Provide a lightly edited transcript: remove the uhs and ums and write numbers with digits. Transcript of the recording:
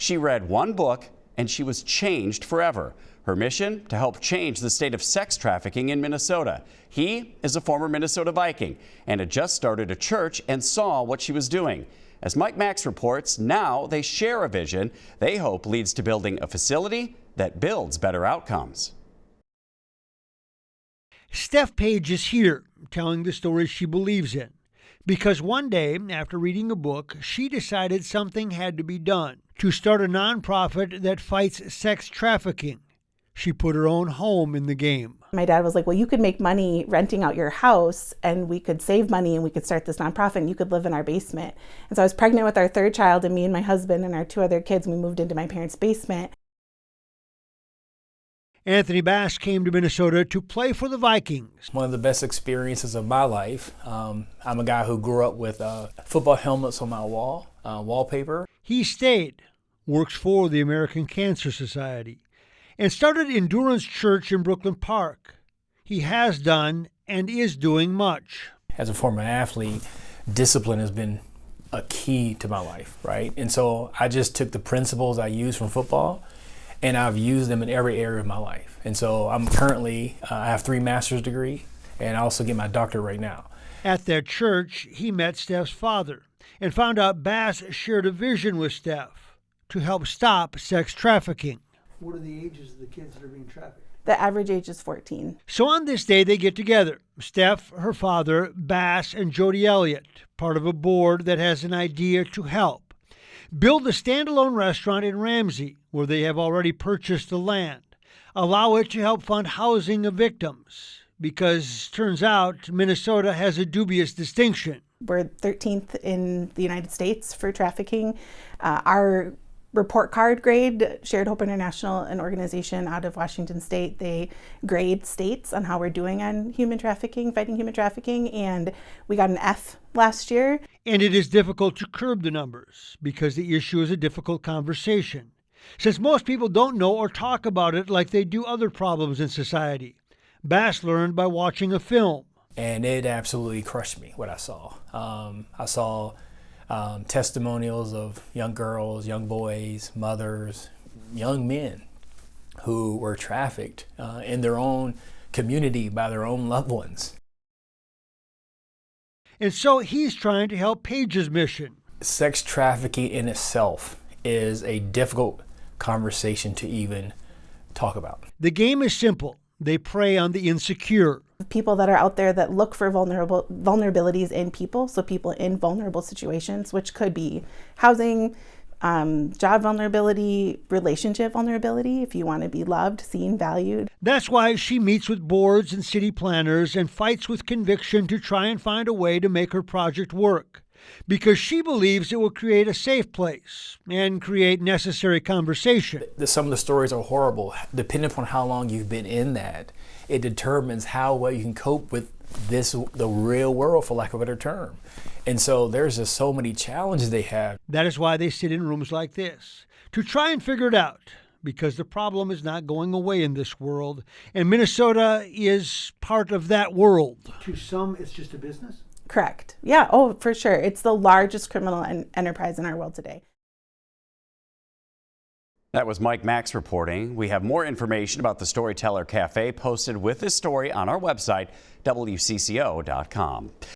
She read one book and she was changed forever. Her mission, to help change the state of sex trafficking in Minnesota. He is a former Minnesota Viking and had just started a church and saw what she was doing. As Mike Max reports, now they share a vision they hope leads to building a facility that builds better outcomes. Steph Page is here telling the stories she believes in. Because one day, after reading a book, she decided something had to be done to start a nonprofit that fights sex trafficking. She put her own home in the game. My dad was like, well, you could make money renting out your house and we could save money and we could start this nonprofit and you could live in our basement. And so I was pregnant with our third child, and me and my husband and our two other kids, we moved into my parents' basement. Anthony Bass came to Minnesota to play for the Vikings. One of the best experiences of my life. I'm a guy who grew up with football helmets on my wallpaper. He stayed, works for the American Cancer Society, and started Endurance Church in Brooklyn Park. He has done and is doing much. As a former athlete, discipline has been a key to my life, right? And so I just took the principles I used from football and I've used them in every area of my life. And so I'm currently, I have 3 master's degrees and I also get my doctorate right now. At their church, he met Steph's father and found out Bass shared a vision with Steph to help stop sex trafficking. What are the ages of the kids that are being trafficked? The average age is 14. So on this day, they get together. Steph, her father, Bass, and Jody Elliott, part of a board that has an idea to help build a standalone restaurant in Ramsey, where they have already purchased the land. Allow it to help fund housing of victims, because turns out Minnesota has a dubious distinction. We're 13th in the United States for trafficking. Our report card grade, Shared Hope International, an organization out of Washington State, they grade states on how we're doing on human trafficking, fighting human trafficking, and we got an F last year. And it is difficult to curb the numbers because the issue is a difficult conversation, since most people don't know or talk about it like they do other problems in society. Bass learned by watching a film. And it absolutely crushed me, what I saw. I saw testimonials of young girls, young boys, mothers, young men who were trafficked in their own community by their own loved ones. And so he's trying to help Page's mission. Sex trafficking in itself is a difficult conversation to even talk about. The game is simple. They prey on the insecure. People that are out there that look for vulnerabilities in people, so people in vulnerable situations, which could be housing, job vulnerability, relationship vulnerability, if you want to be loved, seen, valued. That's why she meets with boards and city planners and fights with conviction to try and find a way to make her project work. Because she believes it will create a safe place and create necessary conversation. Some of the stories are horrible. Depending upon how long you've been in that, it determines how well you can cope with the real world, for lack of a better term. And so there's just so many challenges they have. That is why they sit in rooms like this, to try and figure it out, because the problem is not going away in this world, and Minnesota is part of that world. To some, it's just a business? Correct. Yeah, oh, for sure. It's the largest criminal enterprise in our world today. That was Mike Max reporting. We have more information about the Storyteller Cafe posted with this story on our website, WCCO.com.